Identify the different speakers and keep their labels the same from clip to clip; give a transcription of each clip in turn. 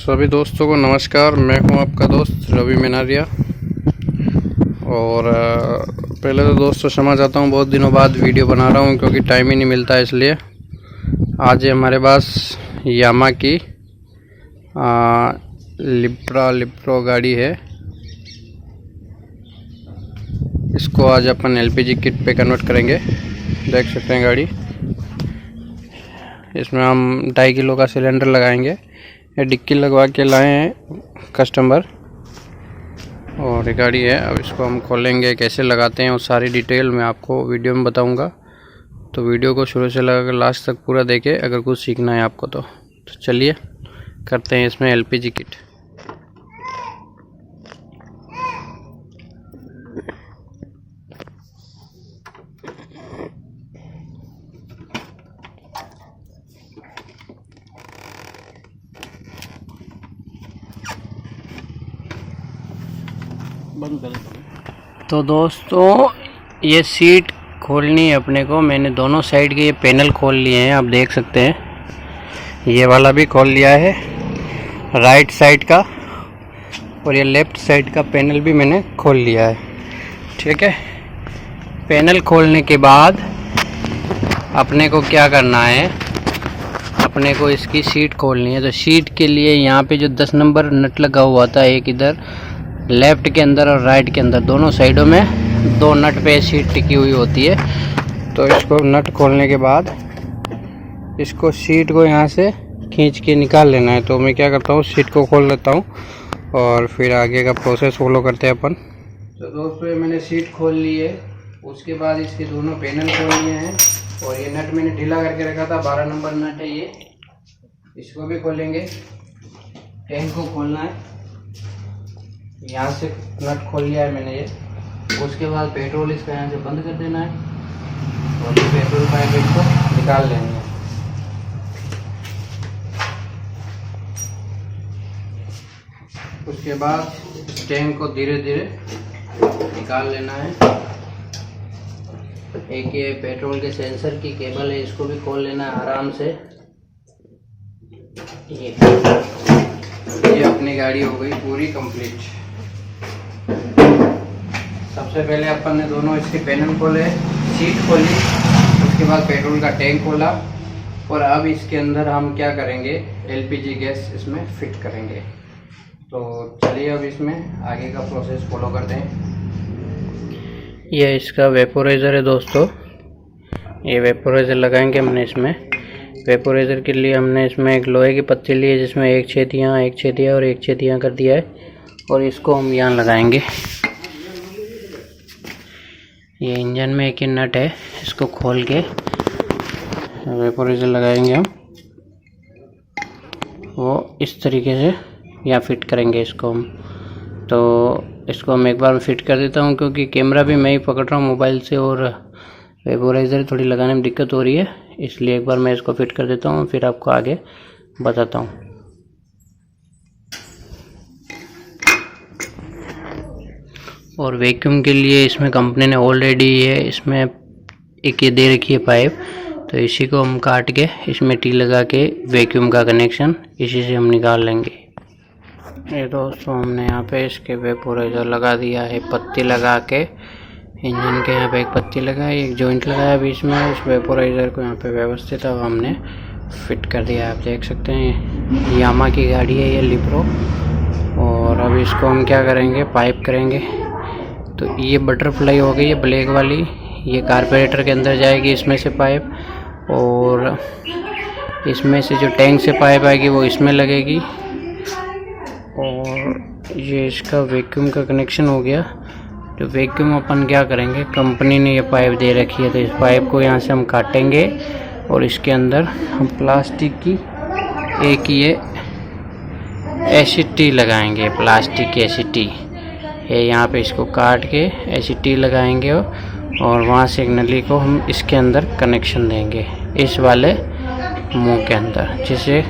Speaker 1: सभी दोस्तों को नमस्कार। मैं हूं आपका दोस्त रवि मेनारिया। और पहले तो दोस्तों क्षमा चाहता हूं, बहुत दिनों बाद वीडियो बना रहा हूं क्योंकि टाइम ही नहीं मिलता है। इसलिए आज हमारे पास यामा की लिप्रो गाड़ी है। इसको आज अपन एलपीजी किट पे कन्वर्ट करेंगे। देख सकते हैं गाड़ी, इसमें हम 2.5 किलो का सिलेंडर लगाएंगे। ये डिक्की लगवा के लाए हैं कस्टमर, और ये गाड़ी है। अब इसको हम खोलेंगे, कैसे लगाते हैं वो सारी डिटेल मैं आपको वीडियो में बताऊंगा। तो वीडियो को शुरू से लगाकर लास्ट तक पूरा देखें अगर कुछ सीखना है आपको तो चलिए करते हैं इसमें एलपीजी किट।
Speaker 2: बंद कर।
Speaker 3: तो दोस्तों ये सीट खोलनी है अपने को। मैंने दोनों साइड के ये पैनल खोल लिए हैं, आप देख सकते हैं। ये वाला भी खोल लिया है राइट साइड का, और ये लेफ्ट साइड का पैनल भी मैंने खोल लिया है। ठीक है, पैनल खोलने के बाद अपने को क्या करना है, अपने को इसकी सीट खोलनी है। तो सीट के लिए यहाँ पे जो 10 नंबर नट लगा हुआ था, एक इधर लेफ्ट के अंदर और राइट के अंदर दोनों साइडों में 2 नट पे सीट टिकी हुई होती है। तो इसको नट खोलने के बाद इसको सीट को यहाँ से खींच के निकाल लेना है। तो मैं क्या करता हूँ, सीट को खोल लेता हूँ और फिर आगे का प्रोसेस फॉलो करते हैं अपन। तो दोस्तों ये मैंने सीट खोल ली है। उसके बाद इसके दोनों पैनल खोल लिए हैं, और ये नट मैंने ढीला करके रखा था, 12 नंबर नट है ये। इसको भी खोलेंगे। टैंक को खोलना है, यहाँ से नट खोल लिया है मैंने ये। उसके बाद पेट्रोल इसका यहाँ से बंद कर देना है, और पेट्रोल पाइप इसको निकाल लेंगे। उसके बाद टैंक को धीरे धीरे निकाल लेना है। एक ये पेट्रोल के सेंसर की केबल है, इसको भी खोल लेना है आराम से। ये अपनी गाड़ी हो गई पूरी कंप्लीट। सबसे पहले अपन ने दोनों इसके पैनल खोले, सीट खोली, उसके बाद पेट्रोल का टैंक खोला, और अब इसके अंदर हम क्या करेंगे, एलपीजी गैस इसमें फिट करेंगे। तो चलिए अब इसमें आगे का प्रोसेस फॉलो करते हैं। यह इसका वेपोराइज़र है दोस्तों। ये वेपोराइज़र लगाएंगे हमने इसमें। वेपोराइज़र के लिए हमने इसमें एक लोहे की पत्ती ली है, जिसमें एक छेद यहाँ और एक छेद यहाँ कर दिया है, और इसको हम यहाँ लगाएंगे। ये इंजन में एक ही नट है, इसको खोल के वेपोराइज़र लगाएंगे हम। वो इस तरीके से यहाँ फिट करेंगे इसको हम। तो इसको हम एक बार फिट कर देता हूँ, क्योंकि कैमरा भी मैं ही पकड़ रहा हूँ मोबाइल से, और वेपोराइज़र थोड़ी लगाने में दिक्कत हो रही है, इसलिए एक बार मैं इसको फिट कर देता हूँ, फिर आपको आगे बताता हूँ। और वैक्यूम के लिए इसमें कंपनी ने ऑलरेडी ये इसमें एक ये दे रखी है पाइप, तो इसी को हम काट के इसमें टी लगा के वैक्यूम का कनेक्शन इसी से हम निकाल लेंगे। ये दोस्तों हमने यहाँ पे इसके वेपोराइज़र लगा दिया है, पत्ती लगा के। इंजन के यहाँ पे एक पत्ती लगाई, एक जॉइंट लगाया बीच में। उस वेपोराइज़र को यहाँ पे व्यवस्थित अब हमने फिट कर दिया। आप देख सकते हैं यामा की गाड़ी है ये लिप्रो। और अब इसको हम क्या करेंगे, पाइप करेंगे। तो ये बटरफ्लाई हो गई है ब्लैक वाली, ये कार्बोरेटर के अंदर जाएगी इसमें से पाइप, और इसमें से जो टैंक से पाइप आएगी वो इसमें लगेगी। और ये इसका वैक्यूम का कनेक्शन हो गया। तो वैक्यूम अपन क्या करेंगे, कंपनी ने ये पाइप दे रखी है, तो इस पाइप को यहाँ से हम काटेंगे, और इसके अंदर हम प्लास्टिक की एक ये एसिटी लगाएंगे, प्लास्टिक की एसिटी। ये यहाँ पे इसको काट के एसिटी लगाएंगे, और वहाँ से एक नली को हम इसके अंदर कनेक्शन देंगे, इस वाले मुंह के अंदर, जिससे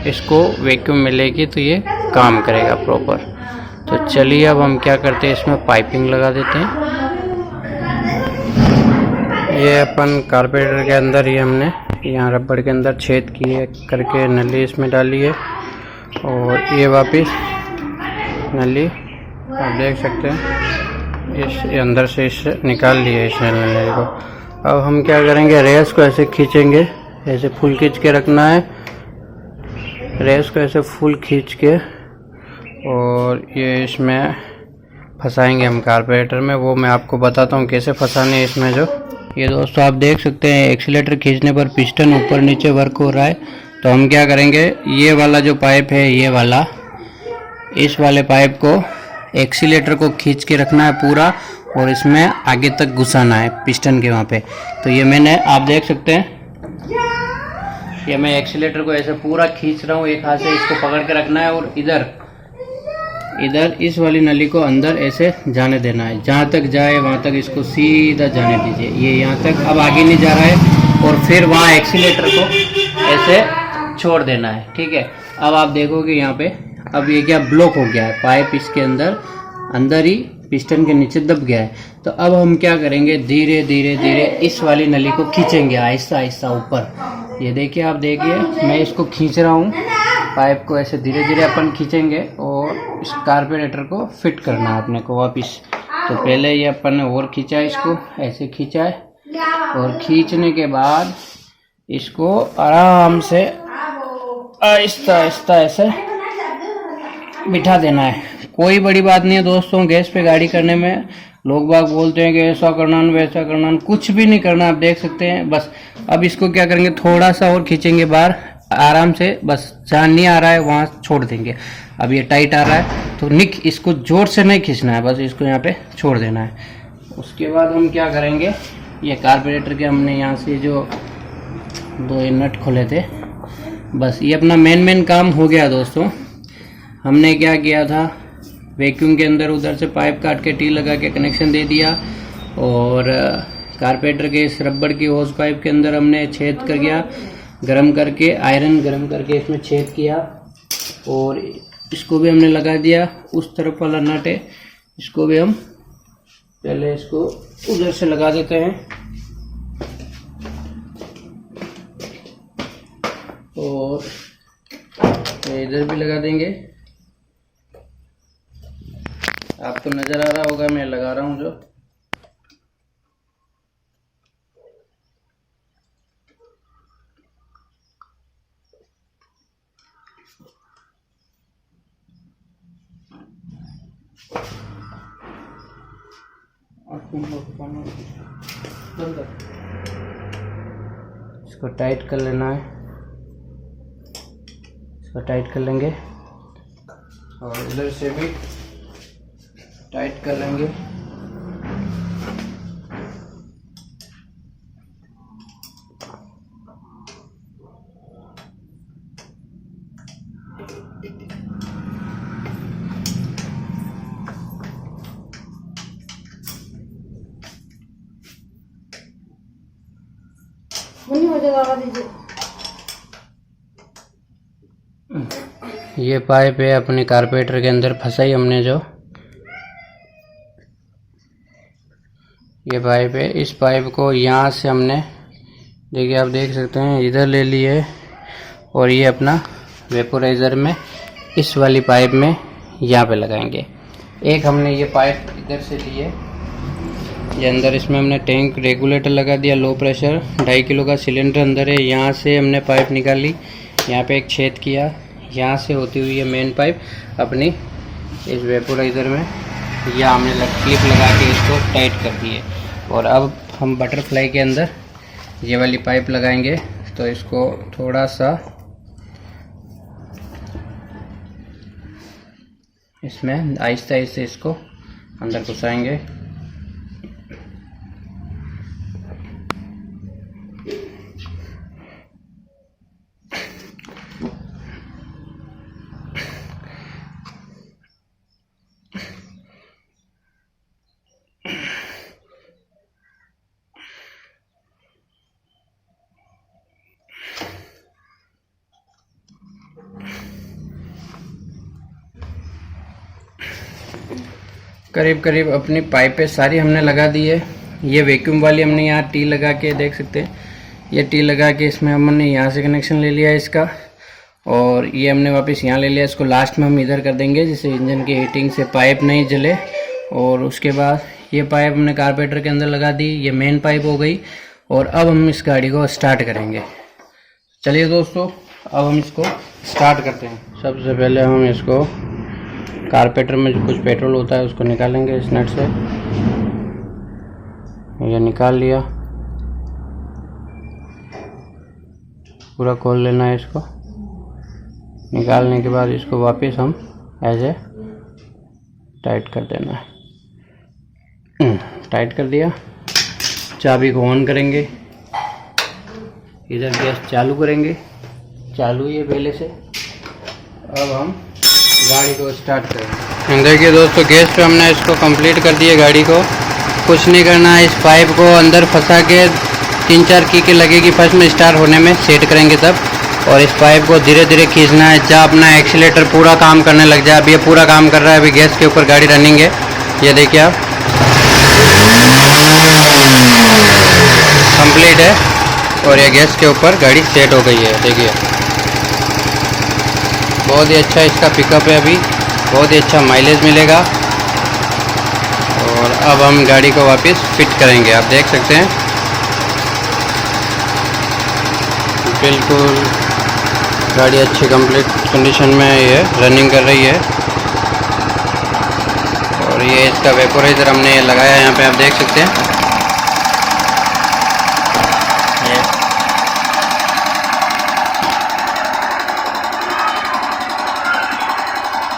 Speaker 3: इसको वैक्यूम मिलेगी तो ये काम करेगा प्रॉपर। तो चलिए अब हम क्या करते हैं, इसमें पाइपिंग लगा देते हैं। ये अपन कार्बोरेटर के अंदर ही हमने यहाँ रबड़ के अंदर छेद किए करके नली इसमें डाली है,
Speaker 1: और ये वापस नली आप देख सकते हैं इस अंदर से इस निकाल लिए इस नली को। अब हम क्या करेंगे, रेस को ऐसे खींचेंगे, ऐसे फुल खींच के रखना है, रेस को ऐसे फुल खींच के और ये इसमें फंसाएंगे हम कार्बोरेटर में। वो मैं आपको बताता हूँ कैसे फंसाने हैं इसमें। जो ये दोस्तों आप देख सकते हैं एक्सीलेटर खींचने पर पिस्टन ऊपर नीचे वर्क हो रहा है। तो हम क्या करेंगे, ये वाला जो पाइप है, ये वाला, इस वाले पाइप को एक्सीलेटर को खींच के रखना है पूरा और इसमें आगे तक घुसाना है पिस्टन के वहाँ पे। तो ये मैंने, आप देख सकते हैं, ये मैं एक्सीलेटर को ऐसे पूरा खींच रहा हूँ, एक हाथ से इसको पकड़ के रखना है और इधर इस वाली नली को अंदर ऐसे जाने देना है, जहाँ तक जाए वहाँ तक इसको सीधा जाने दीजिए। ये यहाँ तक अब आगे नहीं जा रहा है और फिर वहाँ एक्सीलेटर को ऐसे छोड़ देना है। ठीक है, अब आप देखोगे यहाँ पे अब ये क्या ब्लॉक हो गया है, पाइप इसके अंदर ही पिस्टन के नीचे दब गया है। तो अब हम क्या करेंगे, धीरे धीरे धीरे इस वाली नली को खींचेंगे आहिस्ता आहिस्ता ऊपर। ये देखिए, आप देखिए मैं इसको खींच रहा हूँ, पाइप को ऐसे धीरे धीरे अपन खींचेंगे और इस कार्बोरेटर को फिट करना है अपने को वापस। तो पहले ये अपन ने और खींचा है, इसको ऐसे खींचा है और खींचने के बाद इसको आराम से आहिस्ता आहिस्ता ऐसे बिठा देना है। कोई बड़ी बात नहीं है दोस्तों, गैस पे गाड़ी करने में लोग बाग बोलते हैं कि ऐसा करना वैसा करना, कुछ भी नहीं करना, आप देख सकते हैं। बस अब इसको क्या करेंगे, थोड़ा सा और खींचेंगे बाहर आराम से, बस जहाँ नहीं आ रहा है वहाँ छोड़ देंगे। अब ये टाइट आ रहा है तो इसको जोर से नहीं खींचना है, बस इसको यहाँ पे छोड़ देना है। उसके बाद हम क्या करेंगे, ये कार्बोरेटर के हमने यहाँ से जो 2 नट खोले थे, बस ये अपना मेन काम हो गया दोस्तों। हमने क्या किया था, वैक्यूम के अंदर उधर से पाइप काट के टी लगा के कनेक्शन दे दिया और कार्बोरेटर के इस रबड़ की होज पाइप के अंदर हमने छेद कर गया, गरम करके, आयरन गरम करके इसमें छेद किया और इसको भी हमने लगा दिया। उस तरफ वाला नट है, इसको भी हम पहले इसको उधर से लगा देते हैं और इधर भी लगा देंगे। आपको नजर आ रहा होगा मैं लगा रहा हूँ जो। इसको टाइट कर लेना है, इसको टाइट कर लेंगे और इधर से भी टाइट कर लेंगे। ये पाइप है अपने कार्बोरेटर के अंदर फंसाई हमने जो, ये पाइप है। इस पाइप को यहाँ से हमने, देखिए आप देख सकते हैं, इधर ले लिए और ये अपना वेपोराइज़र में इस वाली पाइप में यहाँ पे लगाएंगे। एक हमने ये पाइप इधर से लिए, ये अंदर इसमें हमने टैंक रेगुलेटर लगा दिया, लो प्रेशर 2.5 किलो का सिलेंडर अंदर है। यहाँ से हमने पाइप निकाली, यहाँ पे एक छेद किया, यहाँ से होती हुई ये मेन पाइप अपनी इस वेपोराइज़र में, या हमने क्लिप लगा के इसको टाइट कर दिए। और अब हम बटरफ्लाई के अंदर ये वाली पाइप लगाएंगे। तो इसको थोड़ा सा इसमें आहिस्ता आहिस्ता इसको अंदर घुसाएंगे। करीब करीब अपनी पाइपें सारी हमने लगा दी है। ये वैक्यूम वाली हमने यहाँ टी लगा के, देख सकते हैं, ये टी लगा के इसमें हमने यहाँ से कनेक्शन ले लिया है इसका।
Speaker 3: और ये हमने वापस यहाँ ले लिया। इसको लास्ट में हम इधर कर देंगे जिससे इंजन की हीटिंग से पाइप नहीं जले। और उसके बाद ये पाइप हमने कारपेटर के अंदर लगा दी, ये मेन पाइप हो गई। और अब हम इस गाड़ी को स्टार्ट करेंगे। चलिए दोस्तों, अब हम इसको स्टार्ट करते हैं। सबसे पहले हम इसको कारपेटर में जो कुछ पेट्रोल होता है उसको निकालेंगे इस नट से। ये निकाल लिया, पूरा खोल लेना है इसको। निकालने के बाद इसको वापस हम ऐसे टाइट कर देना है। टाइट कर दिया। चाबी को ऑन करेंगे, इधर गैस चालू करेंगे, चालू ही है पहले से। अब हम गाड़ी को स्टार्ट करेंगे। देखिए दोस्तों, गैस पे हमने इसको कंप्लीट कर दिया गाड़ी को। कुछ नहीं करना है, इस पाइप को अंदर फंसा के 3-4 की लगेगी फर्स्ट में स्टार्ट होने में, सेट करेंगे तब। और इस पाइप को धीरे धीरे खींचना है जब अपना एक्सीलेटर पूरा काम करने लग जाए। अब ये पूरा काम कर रहा है, अभी गैस के ऊपर गाड़ी रनिंग है, ये देखिए आप, कंप्लीट है। और ये गैस के ऊपर गाड़ी सेट हो गई है, देखिए बहुत ही अच्छा इसका पिकअप है, अभी बहुत ही अच्छा माइलेज मिलेगा। और अब हम गाड़ी को वापस फिट करेंगे, आप देख सकते हैं बिल्कुल गाड़ी अच्छी कंप्लीट कंडीशन में ये रनिंग कर रही है। और ये इसका वेपोराइजर हमने लगाया है यहाँ पे, आप देख सकते हैं।